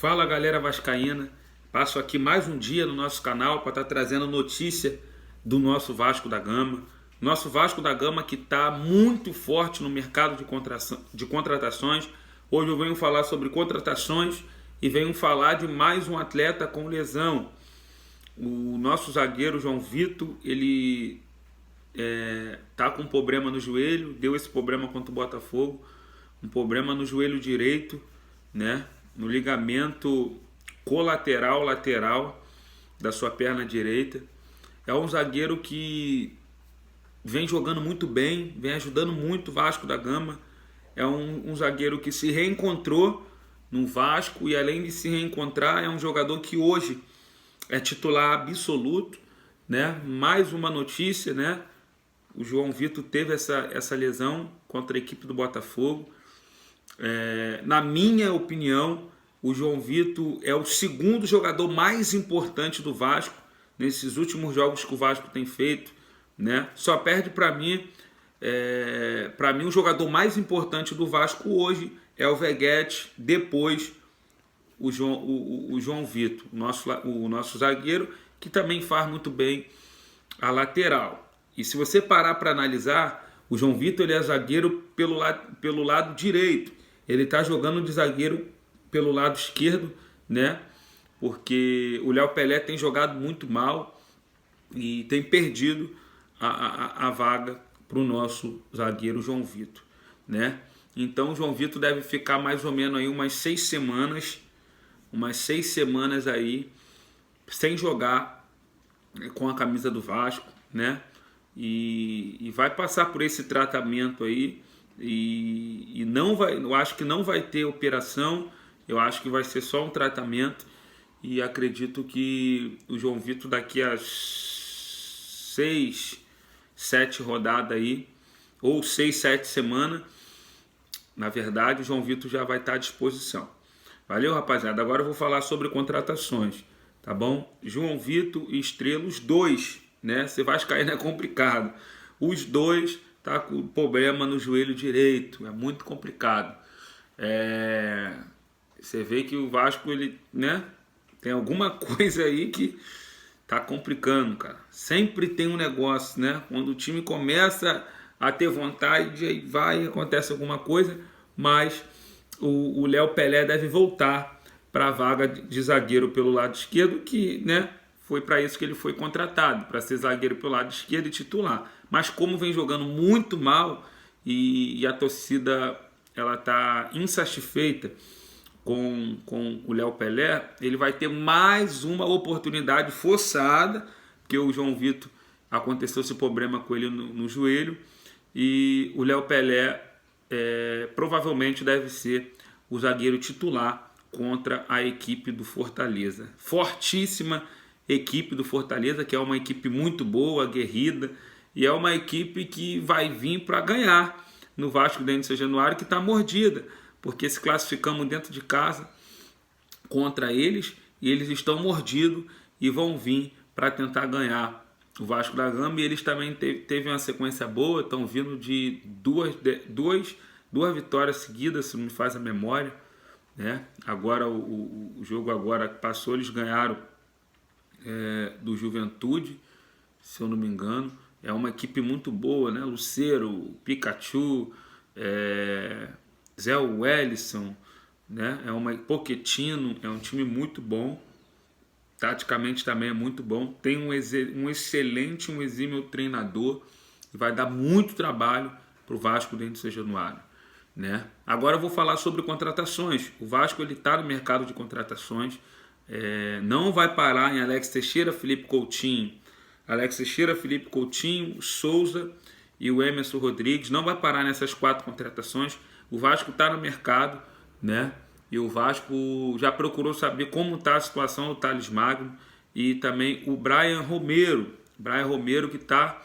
Fala galera vascaína, passo aqui mais um dia no nosso canal para estar trazendo notícia do nosso Vasco da Gama. Nosso Vasco da Gama que está muito forte no mercado de contratações. Hoje eu venho falar sobre contratações e venho falar de mais um atleta com lesão. O nosso zagueiro João Vitor, ele tá com um problema no joelho, deu esse problema contra o Botafogo, um problema no joelho direito, né? No ligamento colateral lateral da sua perna direita. É um zagueiro que vem jogando muito bem, vem ajudando muito o Vasco da Gama. É um zagueiro que se reencontrou no Vasco e, além de se reencontrar, é um jogador que hoje é titular absoluto, né? Mais uma notícia, né? O João Vitor teve essa lesão contra a equipe do Botafogo. Na minha opinião, o João Vitor é o segundo jogador mais importante do Vasco nesses últimos jogos que o Vasco tem feito, né? Só perde para mim, o jogador mais importante do Vasco hoje é o Veguete, depois o João Vitor, o nosso zagueiro, que também faz muito bem a lateral. E se você parar para analisar, o João Vitor ele é zagueiro pelo lado direito. Ele está jogando de zagueiro pelo lado esquerdo, né? Porque o Léo Pelé tem jogado muito mal e tem perdido a vaga para o nosso zagueiro João Vitor, né? Então o João Vitor deve ficar mais ou menos aí umas 6 semanas aí sem jogar com a camisa do Vasco, né? E vai passar por esse tratamento aí. E não vai, eu acho que não vai ter operação, eu acho que vai ser só um tratamento. E acredito que o João Vitor daqui a 6, 7 rodadas aí, ou 6, 7 semanas, na verdade o João Vitor já vai estar à disposição. Valeu, rapaziada. Agora eu vou falar sobre contratações, tá bom? João Vitor e Estrela, os dois, né? Você vai cair, é complicado. Os dois tá com problema no joelho direito, é muito complicado. Você vê que o Vasco, ele, né, tem alguma coisa aí que tá complicando, cara. Sempre tem um negócio, né? Quando o time começa a ter vontade, aí acontece alguma coisa, mas o Léo Pelé deve voltar para a vaga de zagueiro pelo lado esquerdo, que, né, foi para isso que ele foi contratado, para ser zagueiro pelo lado esquerdo e titular. Mas como vem jogando muito mal e a torcida ela tá insatisfeita com o Léo Pelé, ele vai ter mais uma oportunidade forçada, porque o João Vitor aconteceu esse problema com ele no joelho, e o Léo Pelé provavelmente deve ser o zagueiro titular contra a equipe do Fortaleza. Fortíssima equipe do Fortaleza, que é uma equipe muito boa, aguerrida, e é uma equipe que vai vir para ganhar no Vasco da Januário, que está mordida, porque se classificamos dentro de casa contra eles, e eles estão mordidos e vão vir para tentar ganhar o Vasco da Gama. E eles também teve uma sequência boa, estão vindo de duas vitórias seguidas, se não me faz a memória, né? Agora o jogo agora que passou, eles ganharam do Juventude, se eu não me engano. É uma equipe muito boa, né? Lucero, Pikachu, Zé Wellison, né? Pochettino, é um time muito bom. Taticamente também é muito bom. Tem um excelente, um exímio treinador. E vai dar muito trabalho para o Vasco dentro de Januário, né? Agora eu vou falar sobre contratações. O Vasco está no mercado de contratações. Não vai parar em Alex Teixeira, Felipe Coutinho, Souza e o Emerson Rodrigues. Não vai parar nessas 4 contratações. O Vasco está no mercado, né? E o Vasco já procurou saber como está a situação do Thales Magno e também o Brian Romero que está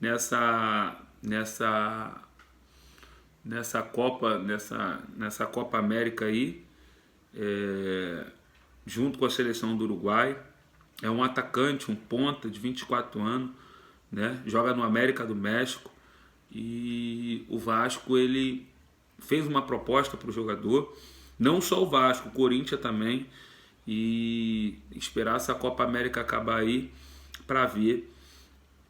nessa Copa América aí, junto com a seleção do Uruguai. É um atacante, um ponta de 24 anos, né? Joga no América do México. E o Vasco ele fez uma proposta para o jogador Não só o Vasco, o Corinthians também. E esperar essa Copa América acabar aí para ver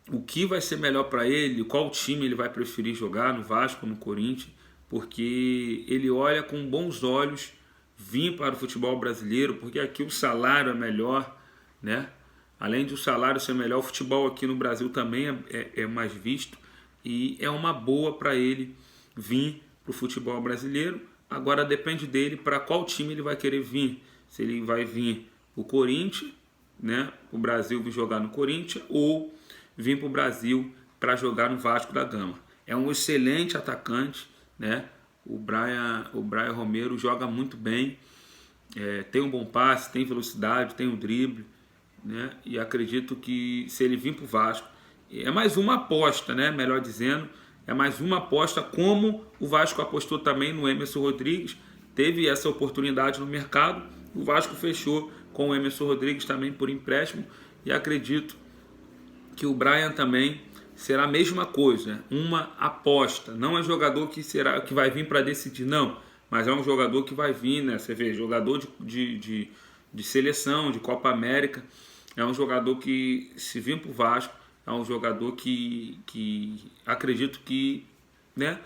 o que vai ser melhor para ele, qual time ele vai preferir jogar, no Vasco, no Corinthians, porque ele olha com bons olhos vir para o futebol brasileiro, porque aqui o salário é melhor, né? Além de o salário ser melhor, o futebol aqui no Brasil também é mais visto e é uma boa para ele vir para o futebol brasileiro. Agora depende dele para qual time ele vai querer vir. Se ele vai vir o Corinthians, né? O Brasil vir jogar no Corinthians, ou vir para o Brasil para jogar no Vasco da Gama. É um excelente atacante, né? O Brian Romero joga muito bem, tem um bom passe, tem velocidade, tem um drible, né? E acredito que se ele vir para o Vasco, é mais uma aposta, né? Melhor dizendo, é mais uma aposta, como o Vasco apostou também no Emerson Rodrigues, teve essa oportunidade no mercado, o Vasco fechou com o Emerson Rodrigues também por empréstimo, e acredito que o Brian também será a mesma coisa, uma aposta. Não é jogador que vai vir para decidir, não, mas é um jogador que vai vir, né? Você vê, jogador de seleção, de Copa América, é um jogador que, se vir para o Vasco, é um jogador que acredito que, né,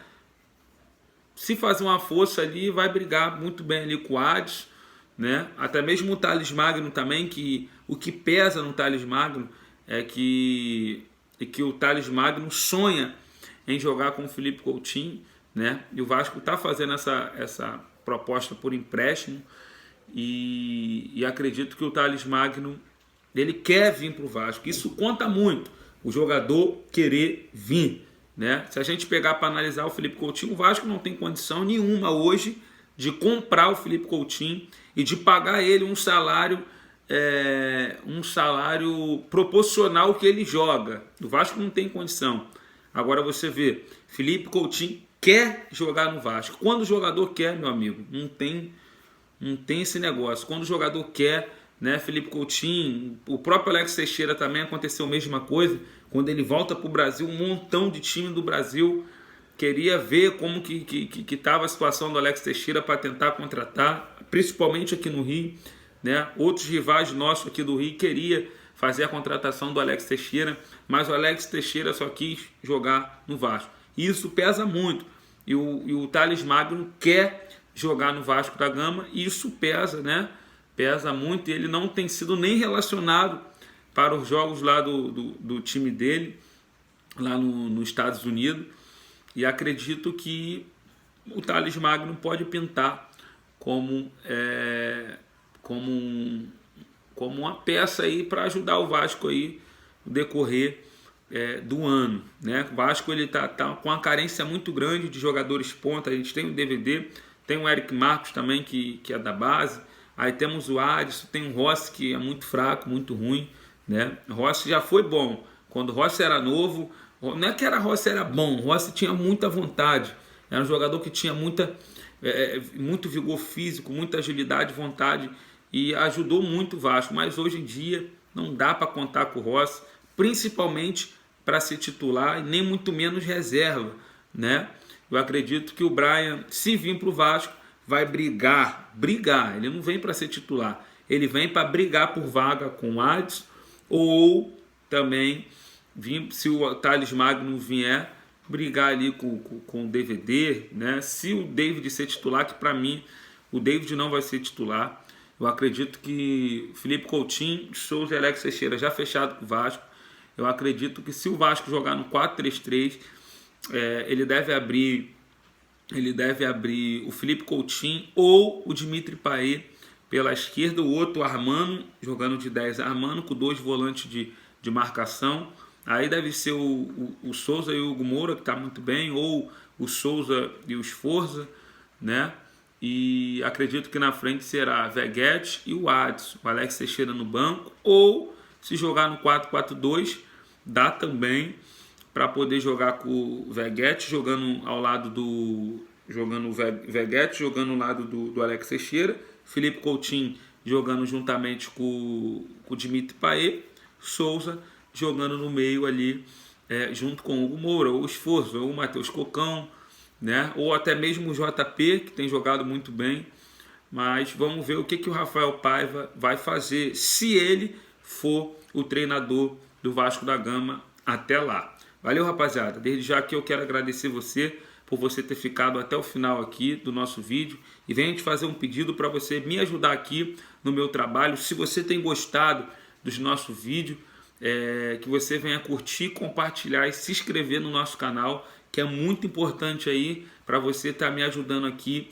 se fazer uma força ali, vai brigar muito bem ali com o Adson, né? Até mesmo o Thales Magno também, que o que pesa no Thales Magno é que o Thales Magno sonha em jogar com o Felipe Coutinho, né? E o Vasco está fazendo essa proposta por empréstimo e acredito que o Thales Magno, ele quer vir para o Vasco. Isso conta muito, o jogador querer vir, né? Se a gente pegar para analisar o Felipe Coutinho, o Vasco não tem condição nenhuma hoje de comprar o Felipe Coutinho e de pagar ele um salário proporcional ao que ele joga. O Vasco não tem condição. Agora você vê, Felipe Coutinho quer jogar no Vasco. Quando o jogador quer, meu amigo, não tem esse negócio. Quando o jogador quer, né, Felipe Coutinho, o próprio Alex Teixeira também aconteceu a mesma coisa. Quando ele volta para o Brasil, um montão de time do Brasil queria ver como que estava a situação do Alex Teixeira para tentar contratar, principalmente aqui no Rio, né? Outros rivais nossos aqui do Rio queria fazer a contratação do Alex Teixeira, mas o Alex Teixeira só quis jogar no Vasco. E isso pesa muito. E o Thales Magno quer jogar no Vasco da Gama, e isso pesa, né? Pesa muito, e ele não tem sido nem relacionado para os jogos lá do time dele, lá nos Estados Unidos. E acredito que o Thales Magno pode pintar como uma peça aí para ajudar o Vasco aí no decorrer do ano, né? O Vasco ele tá com uma carência muito grande de jogadores ponta. A gente tem o DVD, tem o Eric Marcos também que é da base, aí temos o Adson, tem o Rossi que é muito fraco, muito ruim, né? O Rossi já foi bom quando o Rossi era novo. Não é que Rossi era bom, o Rossi tinha muita vontade, era um jogador que tinha muito vigor físico, muita agilidade, vontade, e ajudou muito o Vasco. Mas hoje em dia não dá para contar com o Rossi, principalmente para ser titular, e nem muito menos reserva, né? Eu acredito que o Brian, se vir para o Vasco, vai brigar, ele não vem para ser titular, ele vem para brigar por vaga com o Adson, ou também se o Thales Magno vier, brigar ali com o DVD, né? Se o David ser titular, que para mim o David não vai ser titular, eu acredito que Felipe Coutinho, Souza e Alex Teixeira já fechado com o Vasco. Eu acredito que se o Vasco jogar no 4-3-3, ele deve abrir o Felipe Coutinho ou o Dimitri Payet pela esquerda, o outro Armando jogando de 10, Armando com 2 volantes de marcação. Aí deve ser o Souza e o Hugo Moura, que está muito bem, ou o Souza e o Sforza, né? E acredito que na frente será Veguete e o Adson, o Alex Teixeira no banco, ou se jogar no 4-4-2, dá também para poder jogar com o Veguete jogando ao lado jogando ao lado do Alex Teixeira, Felipe Coutinho jogando juntamente com o Dimitri Payet, Souza jogando no meio ali, junto com o Hugo Moura, ou o Sforza, ou o Matheus Cocão, né? Ou até mesmo o JP, que tem jogado muito bem. mas vamos ver o que o Rafael Paiva vai fazer, se ele for o treinador do Vasco da Gama até lá. Valeu, rapaziada. Desde já que eu quero agradecer você por você ter ficado até o final aqui do nosso vídeo, e venho te fazer um pedido para você me ajudar aqui no meu trabalho. Se você tem gostado dos nossos vídeos, que você venha curtir, compartilhar e se inscrever no nosso canal, que é muito importante aí para você estar me ajudando aqui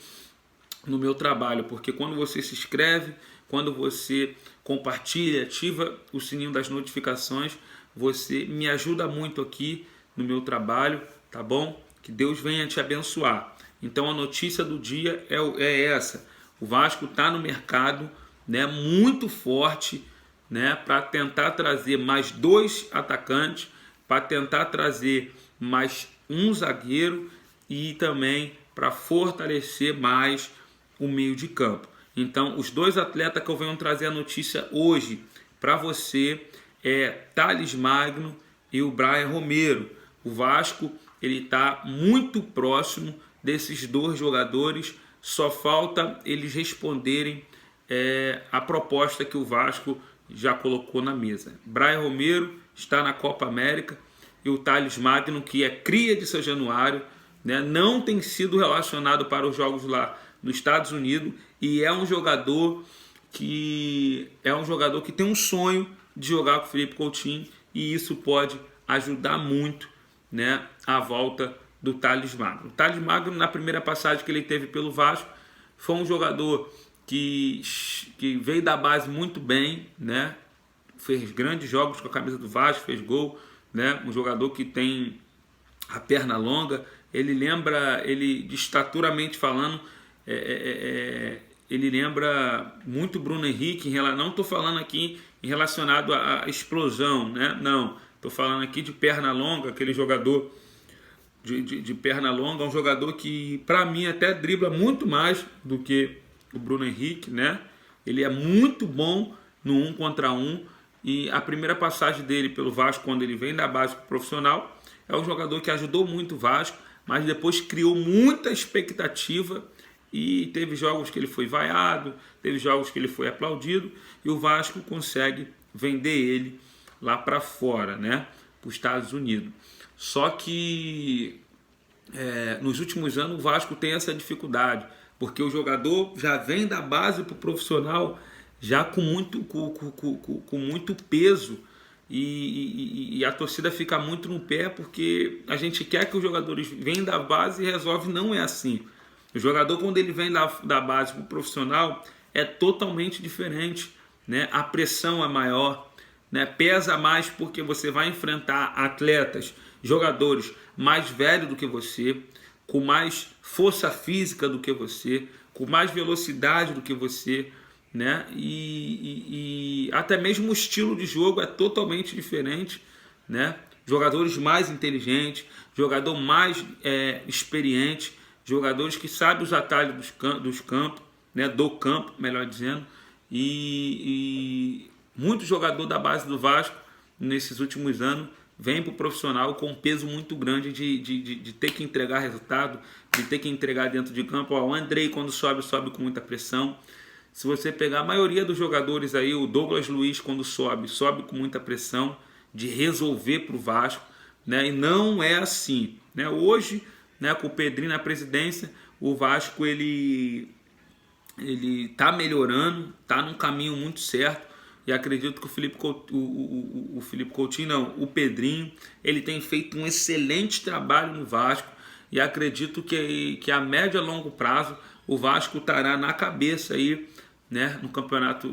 no meu trabalho, porque quando você se inscreve, quando você compartilha, ativa o sininho das notificações, você me ajuda muito aqui no meu trabalho, tá bom? Que Deus venha te abençoar. Então a notícia do dia é essa: o Vasco está no mercado, né, muito forte, né, para tentar trazer mais 2 atacantes, para tentar trazer mais um zagueiro e também para fortalecer mais o meio de campo. Então, os 2 atletas que eu venho trazer a notícia hoje para você é Thales Magno e o Brian Romero. O Vasco ele está muito próximo desses 2 jogadores, só falta eles responderem a proposta que o Vasco já colocou na mesa. Brian Romero está na Copa América e o Thales Magno, que é cria de São Januário, né, não tem sido relacionado para os jogos lá nos Estados Unidos, e é um jogador que tem um sonho de jogar com o Felipe Coutinho, e isso pode ajudar muito, né, a volta do Thales Magno. O Thales Magno, na primeira passagem que ele teve pelo Vasco, foi um jogador que veio da base muito bem, né, fez grandes jogos com a camisa do Vasco, fez gol, né, um jogador que tem a perna longa, ele estaturamente falando, ele lembra muito Bruno Henrique. Não estou falando aqui em relacionado à explosão, né? Não, estou falando aqui de perna longa, aquele jogador de perna longa, um jogador que para mim até dribla muito mais do que o Bruno Henrique, né? Ele é muito bom no 1 contra 1, e a primeira passagem dele pelo Vasco, quando ele vem da base pro profissional, é um jogador que ajudou muito o Vasco, mas depois criou muita expectativa, e teve jogos que ele foi vaiado, teve jogos que ele foi aplaudido, e o Vasco consegue vender ele lá para fora, né, para os Estados Unidos. Só que nos últimos anos o Vasco tem essa dificuldade, porque o jogador já vem da base para o profissional já com muito peso, e a torcida fica muito no pé, porque a gente quer que os jogadores venham da base e resolve. Não é assim. O jogador, quando ele vem da base para o profissional, é totalmente diferente, né? A pressão é maior, né? Pesa mais, porque você vai enfrentar atletas, jogadores mais velhos do que você, com mais força física do que você, com mais velocidade do que você, né? E até mesmo o estilo de jogo é totalmente diferente, né? Jogadores mais inteligentes, jogador mais experiente, jogadores que sabem os atalhos dos campos, né? Do campo, melhor dizendo, e muito jogador da base do Vasco nesses últimos anos vem para o profissional com um peso muito grande de ter que entregar resultado, de ter que entregar dentro de campo. O Andrei, quando sobe com muita pressão. Se você pegar a maioria dos jogadores aí, o Douglas Luiz, quando sobe com muita pressão de resolver para o Vasco, né? E não é assim, né? Hoje, né, com o Pedrinho na presidência, o Vasco ele tá melhorando, tá num caminho muito certo, e acredito que o Pedrinho, ele tem feito um excelente trabalho no Vasco, e acredito que a médio a longo prazo o Vasco estará na cabeça aí, né, no campeonato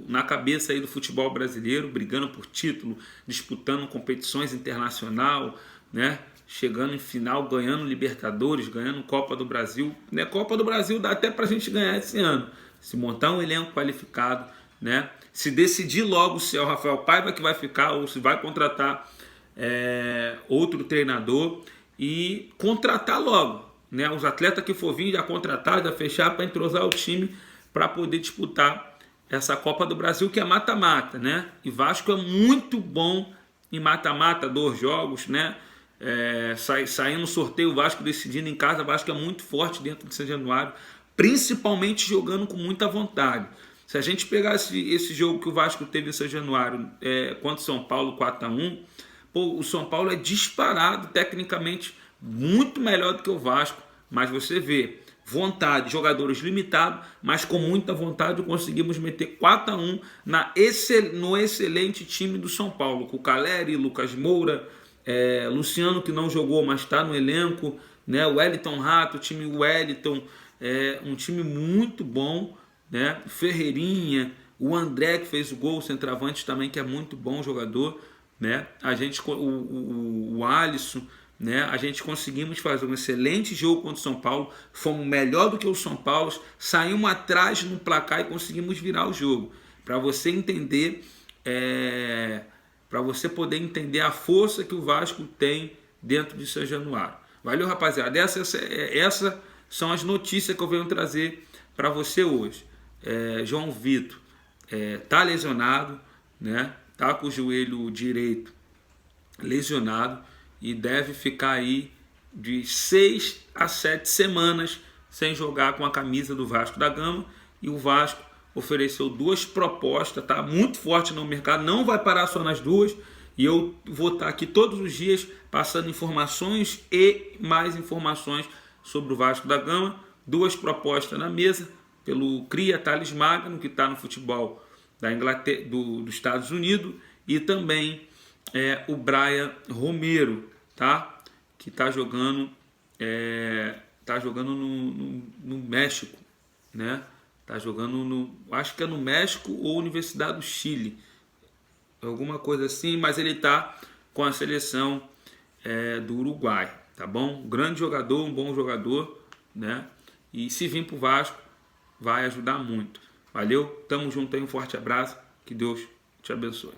na cabeça aí do futebol brasileiro, brigando por título, disputando competições internacional, né, chegando em final, ganhando Libertadores, ganhando Copa do Brasil, né? Copa do Brasil dá até pra gente ganhar esse ano, se montar um elenco qualificado, né? Se decidir logo se é o Rafael Paiva que vai ficar ou se vai contratar outro treinador, e contratar logo, né? Os atletas que for vir já contratar, já fechar para entrosar o time para poder disputar essa Copa do Brasil, que é mata-mata, né? E Vasco é muito bom em mata-mata, 2 jogos, né? Saindo no sorteio, o Vasco decidindo em casa. O Vasco é muito forte dentro de São Januário, principalmente jogando com muita vontade. Se a gente pegar esse jogo que o Vasco teve em São Januário contra o São Paulo 4-1, o São Paulo é disparado tecnicamente muito melhor do que o Vasco, mas você vê vontade, jogadores limitados, mas com muita vontade conseguimos meter 4-1 no excelente time do São Paulo, com o Caleri, Lucas Moura, Luciano, que não jogou, mas está no elenco, né? O Wellington Rato, o time Wellington, um time muito bom, né? Ferreirinha, o André, que fez o gol, o centroavante também, que é muito bom jogador, né? O Alisson, né? A gente conseguimos fazer um excelente jogo contra o São Paulo, fomos melhor do que o São Paulo, saímos atrás no placar e conseguimos virar o jogo. Para você entender, para você poder entender a força que o Vasco tem dentro de São Januário. Valeu, rapaziada. Essas são as notícias que eu venho trazer para você hoje. João Vitor tá lesionado, né? Tá com o joelho direito lesionado e deve ficar aí de 6 a 7 semanas sem jogar com a camisa do Vasco da Gama. E o Vasco ofereceu 2 propostas, tá muito forte no mercado, não vai parar só nas 2. E eu vou estar aqui todos os dias passando informações e mais informações sobre o Vasco da Gama. 2 propostas na mesa pelo Cria Thales Magno, que está no futebol da Inglaterra, dos Estados Unidos, e também o Brian Romero, tá? Que está jogando, no México, né? Tá jogando acho que é no México ou Universidade do Chile, alguma coisa assim, mas ele tá com a seleção do Uruguai, tá bom? Um grande jogador, um bom jogador, né? E se vir pro Vasco, vai ajudar muito. Valeu? Tamo junto aí, um forte abraço, que Deus te abençoe.